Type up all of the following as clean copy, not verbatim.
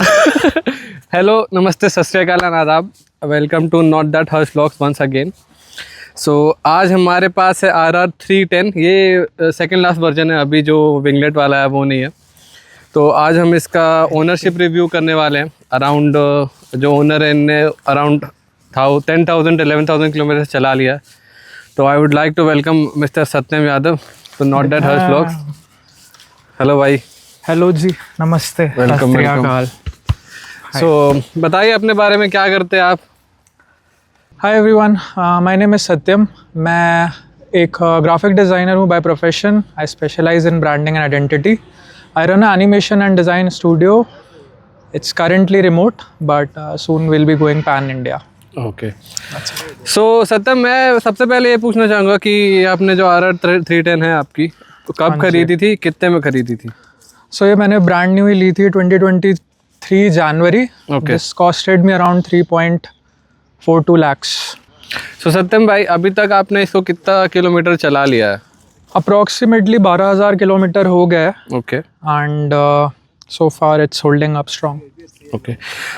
Hello, नमस्ते, सत श्री अकाल, आदाब। Welcome to not that Harsh vlogs once again. So आज हमारे पास है RR310। ये सेकंड लास्ट वर्जन है, अभी जो विंगलेट वाला है वो नहीं है। तो आज हम इसका ओनरशिप रिव्यू करने वाले हैं। अराउंड जो ओनर है इनने अराउंड 10,000 11,000 किलोमीटर चला लिया है। तो I would like to welcome mister Satyam Yadav to not that Harsh vlogs. Hello भाई। हेलो जी, नमस्ते, वेलकम वेलकम। सो बताइए अपने बारे में, क्या करते हैं आप? Hi everyone, my name is Satyam. मैं एक ग्राफिक डिज़ाइनर हूँ by profession. I specialise in branding and identity. I run animation and design studio. It's currently remote but soon will be going pan India. Okay. So Satyam, मैं सबसे पहले ये पूछना चाहूँगा कि आपने जो RR310 है आपकी, तो कब खरीदी थी, कितने में खरीदी थी? सो ये मैंने ब्रांड न्यू ही ली थी 2023 जनवरी। This costed me around 3.42 lakhs। So Satyam भाई, अभी तक आपने इसको कितना किलोमीटर चला लिया है? अप्रॉक्सीमेटली 12,000 किलोमीटर हो गया है। Okay. And so far it's holding up strong. Okay.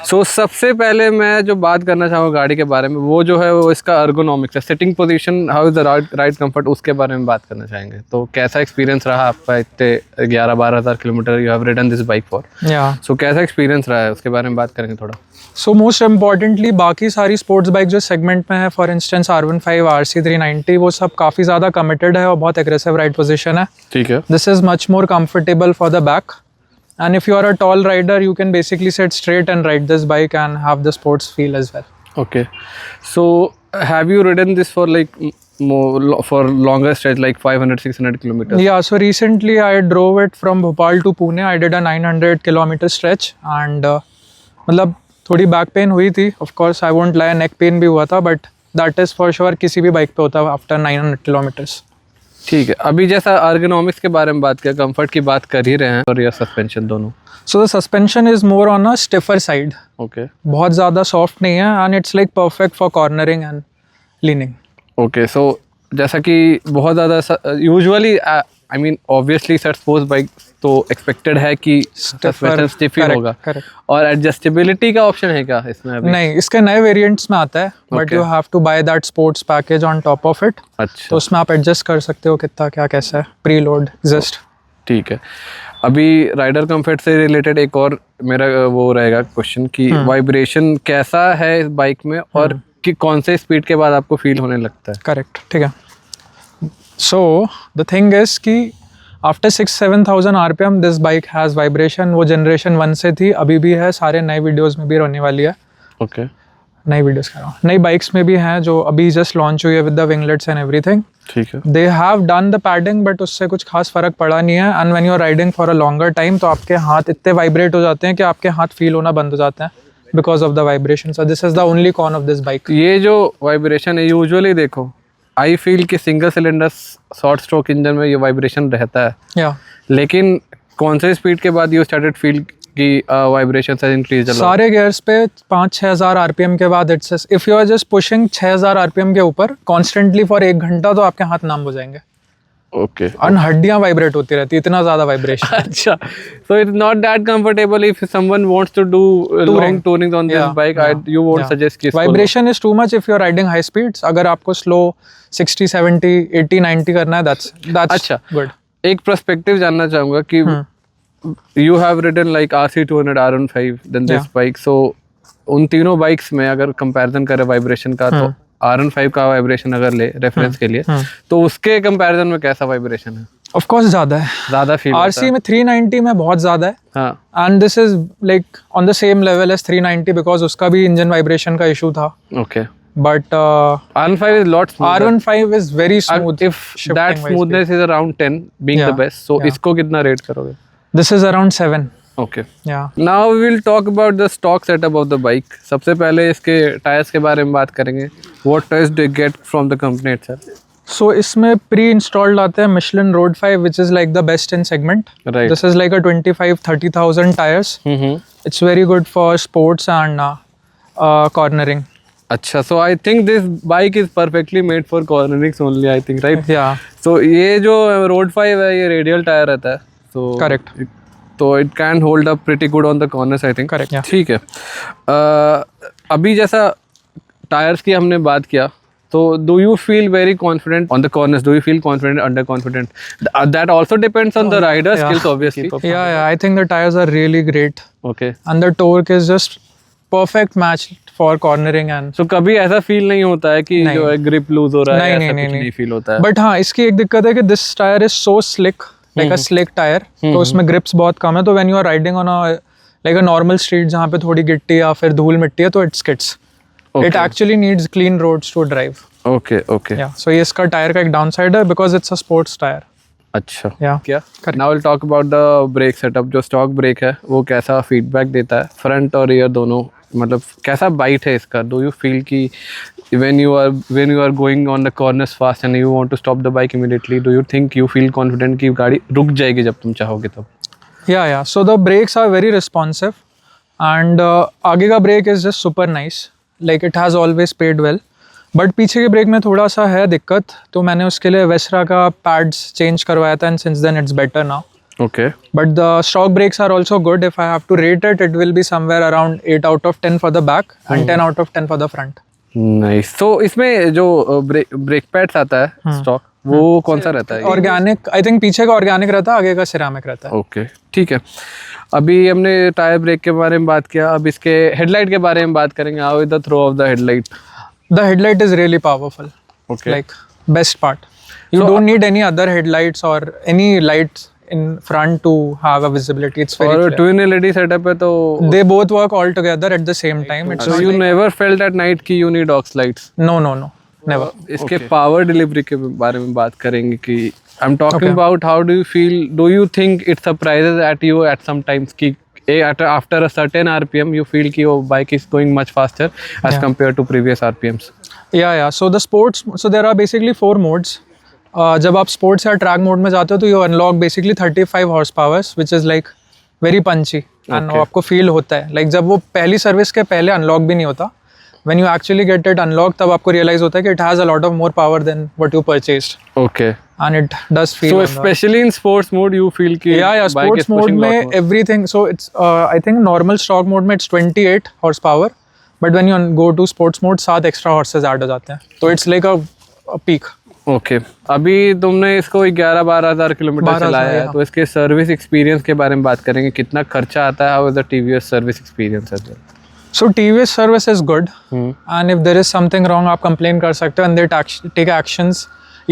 So सबसे पहले मैं जो बात करना चाहूँगा गाड़ी के बारे में, वो जो है वो इसका अर्गोनॉमिक्स है, sitting position, how is the ride comfort, उसके बारे में बात करना चाहेंगे। तो कैसा एक्सपीरियंस रहा आपका? इतने 11-12,000 kilometre you have ridden this bike for. So कैसा एक्सपीरियंस रहा है, उसके बारे में बात करेंगे थोड़ा। सो मोस्ट इम्पॉर्टेंटली बाकी सारी स्पोर्ट्स बाइक जो सेगमेंट में है, फॉर इंस्टेंस R15, RC390, वो सब काफ़ी ज़्यादा कमिटेड है और बहुत एग्रेसिव राइड पोजीशन है। ठीक है। This is much more comfortable for the back, and if you are a tall rider you can basically sit straight and ride this bike and have the sports feel as well. Okay, so have you ridden this for like for longer stretch, like 500-600 kilometers? Yeah, so recently I drove it from Bhopal to Pune. I did a 900 kilometer stretch and मतलब थोड़ी back pain हुई थी, of course I won't lie, neck pain भी हुआ था, but that is for sure किसी भी bike पे होता है after 900 kilometers. ठीक है। अभी जैसा अर्गोनॉमिक्स के बारे में बात किया, कंफर्ट की बात कर ही रहे हैं, और या सस्पेंशन दोनों। So the suspension is more on a stiffer side. Okay. बहुत ज़्यादा सॉफ्ट नहीं है and it's like perfect for cornering and leaning. Okay. So जैसा कि बहुत ज़्यादा usually I mean obviously sir sports bike तो एक्सपेक्टेड है कि सस्पेंशन स्टिफ ही होगा। और एडजस्टेबिलिटी का ऑप्शन है क्या इसमें अभी? नहीं, इसके नए वेरिएंट्स में आता है, but you have to buy that sports package on top of it. अच्छा। तो उसमें आप एडजस्ट कर सकते हो कितना क्या कैसा है, प्री लोड एग्जिस्ट। ठीक है। अभी राइडर कंफर्ट से रिलेटेड एक और मेरा वो रहेगा क्वेश्चन कि वाइब्रेशन कैसा है इस बाइक में, और कि कौन से स्पीड के बाद आपको फील होने लगता है? करेक्ट, ठीक है। सो द थिंग इज कि after 6-7,000 RPM this bike has vibration. वो जनरेशन 1 से थी, अभी भी है, सारे नए वीडियोस में भी रहने वाली है। ओके। नई वीडियोस कर रहा हूँ, नई बाइक्स में भी हैं जो अभी जस्ट लॉन्च हुई है with the winglets and everything. ठीक है। They have done the padding but उससे कुछ खास फर्क पड़ा नहीं है। And when you are riding for a longer time तो आपके हाथ इतने वाइब्रेट हो जाते हैं कि आपके हाथ फील होना बंद हो जाते हैं because of the vibration. So this is the only con of this bike. ये जो वाइब्रेशन है, यूजुअली देखो आई फील कि single cylinder short stroke engine में ये वाइब्रेशन रहता है। या लेकिन कौन से स्पीड के बाद यू स्टार्टेड फील कि वाइब्रेशन से इंक्रीज? सारे गियर्स पे 5-6,000 RPM के बाद it's if you are just pushing 6,000 RPM के ऊपर कॉन्स्टेंटली फॉर 1 घंटा तो आपके हाथ नाम हो जाएंगे। ओके। और हड्डियां वाइब्रेट होती रहती है, इतना ज्यादा वाइब्रेशन। अच्छा। So it's not that comfortable if someone wants to do long touring on this bike. You won't suggest कि vibration is too much if you are riding high speeds. अगर आपको स्लो 60, 70, 80, 90 करना है, दैट्स अच्छा good. एक perspective जानना चाहूंगा कि you have ridden like RC200, R15, then this bike. So उन तीनों बाइक्स में अगर कंपैरिजन करें वाइब्रेशन का, तो R15 का वाइब्रेशन अगर ले रेफरेंस के लिए, तो उसके कंपैरिजन में कैसा वाइब्रेशन है? ऑफ कोर्स ज्यादा है, ज्यादा फील RC में 390 में बहुत ज्यादा है। हाँ। And this is like on the same level as 390 because उसका भी इंजन वाइब्रेशन का इशू था। Okay. But R15 is lot smoother. R15 is very smooth. If that smoothness is around 10 being the best, so इसको कितना rate करोगे? This is around 7. Okay. Yeah. Now we will talk about the stock setup of the bike. सबसे पहले इसके tyres के बारे में बात करेंगे. What tires do you get from the company itself? So इसमें pre-installed आते हैं Michelin Road 5, which is like the best in segment. Right. This is like a 25-30,000 tires. It's very good for sports and cornering. अच्छा, so I think this bike is perfectly made for cornerings only, I think, right? Yeah. So ये जो Road 5 है, ये radial tyre रहता है. So Correct. तो it can hold up pretty good on the corners I think. Correct, yeah. ठीक है। अभी जैसा टायर्स की हमने बात किया, तो do you feel very confident on the corners, do you feel confident, under confident? That also depends on the rider skills obviously. Yeah, I think the tires are really great. Okay, And the torque is just perfect match for cornering and सो कभी ऐसा feel नहीं होता है कि नहीं। जो है grip loose हो रहा है, नहीं, ऐसा नहीं, कुछ नहीं। नहीं फील होता है? बट हाँ, इसकी एक दिक्कत है कि this tyre is so slick, like a slick tyre, तो उसमें ग्रिप्स बहुत कम है, तो when you are riding on a like a normal street जहाँ पे थोड़ी गिट्टी या फिर धूल मिट्टी है, तो it skids. It actually needs clean roads to drive. Okay okay, yeah so ये इसका टायर का एक डाउन साइड है because it's a sports tyre. अच्छा। या क्या now will talk about the brake setup. जो स्टॉक ब्रेक है वो कैसा फीडबैक देता है, फ्रंट और रियर दोनों, मतलब कैसा बाइट है इसका? डू यू फील कि when you are going on the corners fast and you want to stop the bike immediately, do you think you feel confident कि गाड़ी रुक जाएगी जब तुम चाहोगे तब? yeah, so the brakes are very responsive and आगे का brake is just super nice, like it has always paid well. But पीछे के ब्रेक में थोड़ा सा है दिक्कत, तो मैंने उसके लिए वेस्रा का पैड्स चेंज करवाया था and since then it's better now. Okay. But the stock brakes are also good. If I have to rate it, it will be somewhere around 8 out of 10 for the back and 10 out of 10 for the front. Nice. So इसमें जो brake pads आता है stock, वो कौन सा रहता है? Organic, I think पीछे का ऑर्गेनिक रहता है, आगे का सिरामिक रहता है। ओके, ठीक है। अभी हमने टायर ब्रेक के बारे में बात किया, अब इसके हेडलाइट के बारे में बात करेंगे। How is the throw of the headlight? The headlight is really powerful. Okay. Like best part. You don't need any other headlights or any lights in front to have a visibility. It's very और clear. Twin LED setup है तो They both work all together at the same time. It's so not you like, never felt at night कि you need aux lights? no, never. इसके power delivery के बारे में बात करेंगे कि I am talking about how do you feel, do you think it surprises at you at some times कि after a certain RPM you feel कि वो bike is going much faster as compare to previous RPMs? Yeah. So the sports, so there are basically 4 modes. जब आप sports या track mode में जाते हो तो you unlock basically 35 horse powers which is like very punchy and आपको feel होता है लाइक जब वो पहली सर्विस के पहले अनलॉक भी नहीं होता, when you actually get it unlock तब आपको रियलाइज होता है कि it has a lot of more power than what you purchased. Okay, and it does feel so especially in sports mode you feel कि yeah sports mode में everything, so it's I think normal stock mode में it's 28 horse power, but when you go to sports mode 7 extra horses add हो जाते हैं, तो it's like a peak. Okay, अभी तुमने इसको 11-12 हज़ार किलोमीटर चलाया है, तो इसके सर्विस एक्सपीरियंस के बारे में बात करेंगे। कितना खर्चा आता है? How is the TVS service experience as well? So TVS service is good, and if there is something wrong आप complain कर सकते हो and they take actions.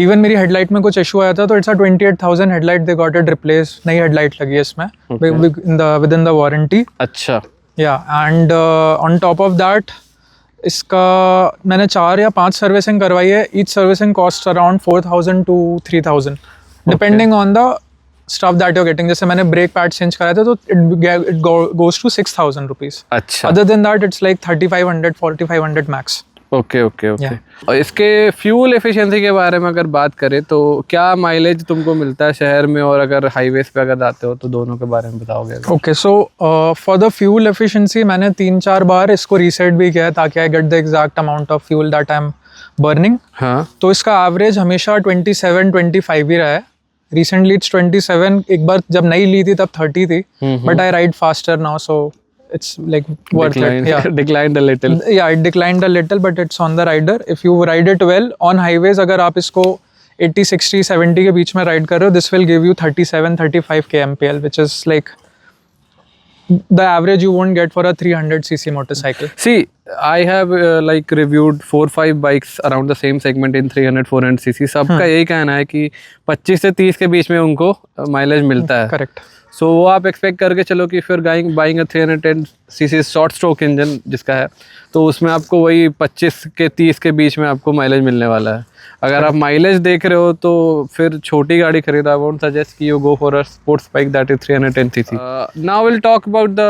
Even मेरी headlight में कुछ issue आया था, तो it's a 28,000 headlight, they got it replaced, नई headlight लगी है इसमें within the warranty. अच्छा, Yeah, and on top of that इसका मैंने 4 या 5 सर्विसिंग करवाई है। Each servicing cost around 4,000 to 3,000 depending on the stuff that you are getting. जैसे मैंने ब्रेक पैड चेंज कराया था तो इट गोज टू 6,000 रुपीज। अच्छा, other than that it's like 3,500 4,500 max. Okay okay okay. और इसके फ्यूल एफिशिएंसी के बारे में अगर बात करें तो क्या माइलेज तुमको मिलता है शहर में, और अगर हाईवेज पे अगर जाते हो तो दोनों के बारे में बताओगे? Okay, so for the fuel efficiency मैंने 3-4 बार इसको रीसेट भी किया है ताकि I get the exact amount of fuel that I am burning. हाँ, तो इसका एवरेज हमेशा 27-25 ही रहा है। रिसेंटली इट्स 27, एक बार जब नई ली थी तब 30 थी, but I ride faster now so it's like worth it. Yeah, declined a little. Yeah, it declined a little, but it's on the rider. If you ride it well on highways, अगर आप इसको 80, 60, 70 के बीच में ride कर रहे हो, this will give you 37-35 kmpl, which is like the average you won't get for a 300cc motorcycle. See, I have like reviewed 4-5 bikes around the same segment in 300-400cc. सबका यही कहना है कि 25 से 30 के बीच में उनको माइलेज मिलता है। Correct. सो वो आप एक्सपेक्ट करके चलो कि फिर buying 310cc short stroke engine जिसका है, तो उसमें आपको वही 25 के 30 के बीच में आपको माइलेज मिलने वाला है। अगर आप माइलेज देख रहे हो तो फिर छोटी गाड़ी खरीदो। आई वोंट सजेस्ट कि you go for a sports bike that is 310cc. Now will talk about the,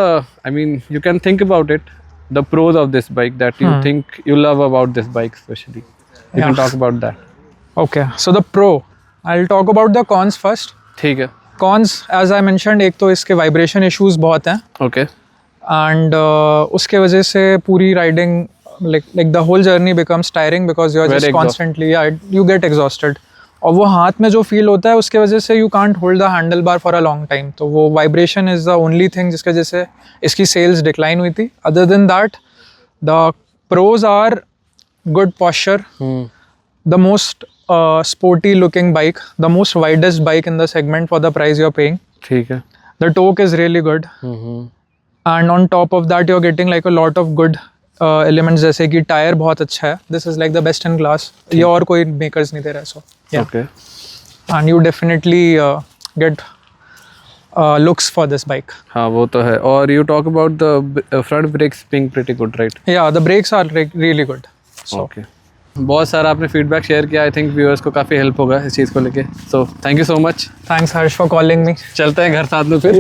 I mean you can think about it, the pros of this bike that you think you love about this bike specially. You can talk about that. Okay, so the pro, I'll talk about the cons first. ठीक है. Cons as I mentioned, एक तो इसके vibration issues बहुत हैं। Okay, and उसके वजह से पूरी riding like the whole journey becomes tiring because you are Very just constantly you get exhausted. और वो हाथ में जो फील होता है उसके वजह से you can't hold the handlebar for a long time, तो वो vibration is the only thing जिसकी वजह से इसकी सेल्स डिक्लाइन हुई थी. Other than that the pros are good posture, the most sporty looking bike, the most widest bike in the segment for the price you're paying. ठीक है. The torque is really good. And on top of that you're getting like a lot of good elements, जैसे कि tyre बहुत अच्छा है. This is like the best in class. ये और कोई makers नहीं दे रहा है. So yeah. Okay. And you definitely get looks for this bike. हाँ वो तो है. और you talk about the front brakes being pretty good, right? Yeah, the brakes are really good. So Okay. बहुत सारा आपने फीडबैक शेयर किया. I think viewers को काफ़ी हेल्प होगा इस चीज़ को लेके. So thank you so much. thanks Harsh for calling me. चलते हैं घर साथ में फिर.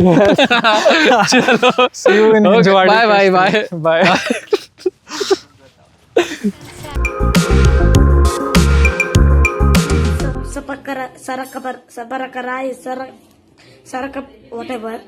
चलो. See you in Jawadi. Bye bye bye. Bye. Sapakara, Sarakapar, Sabarakara, Sarak, whatever.